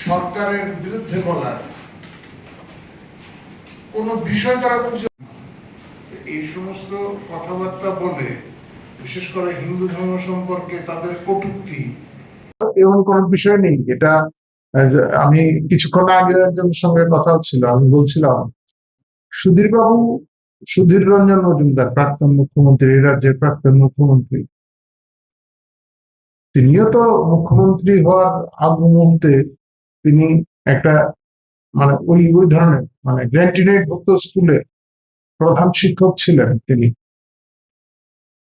সরকারের বিরুদ্ধে বলার কোন বিষয় তারা বুঝে এই সমস্ত কথাবার্তা বলে, বিশেষ করে হিন্দু ধর্ম সম্পর্কে তাদের কটূক্তি, এমন কোন বিষয় নেই। এটা আমি কিছুক্ষণ আগে একজনের সঙ্গে কথা হচ্ছিল, আমি বলছিলাম সুধীর রঞ্জন মজুমদার, প্রাক্তন মুখ্যমন্ত্রী, এই রাজ্যের প্রাক্তন মুখ্যমন্ত্রী, তিনিও তো মুখ্যমন্ত্রী হওয়ার আগ মুহূর্তে তিনি একটা মানে ওই ওই ধরনের মানে গ্র্যান্টিনেট ভুক্ত স্কুলের প্রধান শিক্ষক ছিলেন তিনি।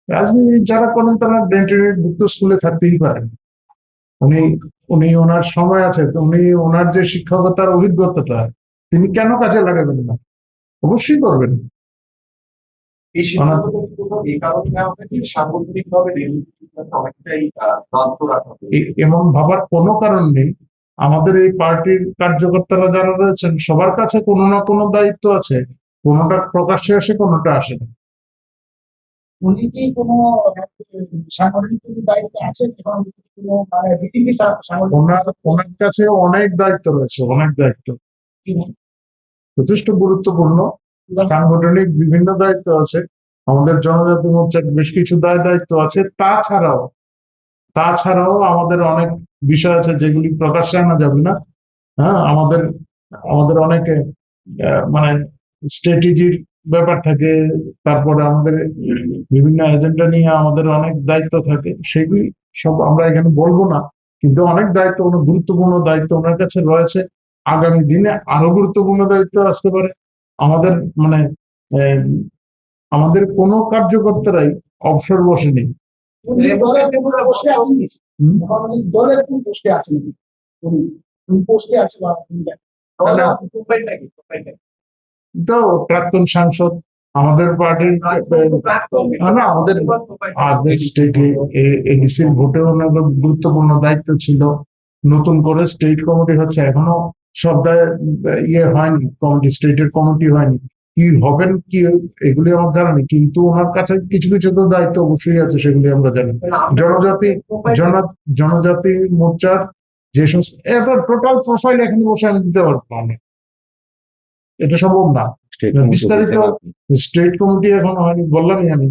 রাজনীতি যারা করেন তারা গ্র্যান্টিনেট ভুক্ত স্কুলে থাকতেই পারেন। উনি উনি ওনার সময় আছে, তো উনি ওনার যে শিক্ষকতার অভিজ্ঞতাটা তিনি কেন কাজে লাগাবেন না? অবশ্যই করবেন। এই সিদ্ধান্তটা কি কোথাও এই কারণে নেওয়া হয়েছে যে সাংগঠনিকভাবে অনেকটাই বন্ধ রাখা হবে? এমন ভাবার কোনো কারণ নেই। আমাদের এই পার্টির কার্যকর্তারা যারা রয়েছেন সবার কাছে কোনো না কোনো দায়িত্ব আছে, কোনোটা প্রকাশ্যে আসে, কোনোটা আসে না। উনি কি কোনো সাংগঠনিক কোনো দায়িত্বে আছেন এবং কোনো মানে বিসিবি ওনার কাছে অনেক দায়িত্ব রয়েছে, অনেক দায়িত্ব, যথেষ্ট গুরুত্বপূর্ণ সাংগঠনিক বিভিন্ন দায়িত্ব আছে। আমাদের জনজাতি মোর্চার বেশ কিছু দায়িত্ব আছে। তাছাড়াও আমাদের অনেক বিষয় আছে যেগুলি প্রকাশ্যে আনা যাবে না। হ্যাঁ, আমাদের আমাদের অনেকে মানে স্ট্র্যাটেজির ব্যাপার থাকে, তারপরে আমাদের বিভিন্ন এজেন্ডা নিয়ে আমাদের অনেক দায়িত্ব থাকে, সেগুলি সব আমরা এখানে বলবো না। কিন্তু অনেক দায়িত্ব, অনেক গুরুত্বপূর্ণ দায়িত্ব ওনার কাছে রয়েছে। আগামী দিনে আরো গুরুত্বপূর্ণ দায়িত্ব আসতে পারে। আমাদের মানে আহ, আমাদের কোনো কার্যকর্তারাই অবসর বসেনি। দলের কোন পোস্টে আছেন নাকি? দলের কোন পোস্টে আছেন নাকি? কোন পোস্টে আছে বা প্রোফাইলটা কি? প্রোফাইলটা কি? তো প্রাক্তন সাংসদ, আমাদের পার্টির না, আমাদের স্টেটে এডিসির ভোটে ওনার গুরুত্বপূর্ণ দায়িত্ব ছিল। নতুন করে স্টেট কমিটি হচ্ছে, এখনো সব ইয়ে হয়নি, কমিটি, স্টেটের কমিটি হয়নি। কি হবেন কি এগুলি আমার জানা নেই, কিন্তু ওনার কাছে কিছু কিছু তো দায়িত্ব অবশ্যই আছে, সেগুলি আমরা জানি। জনজাতি জনজাতি মোর্চার যে সমস্ত এত টোটাল প্রোফাইল এখানে বসে আমি দিতে পারবো না, এটা সম্ভব না। বিস্তারিত স্টেট কমিটি এখনো হয়নি, বললামই আমি।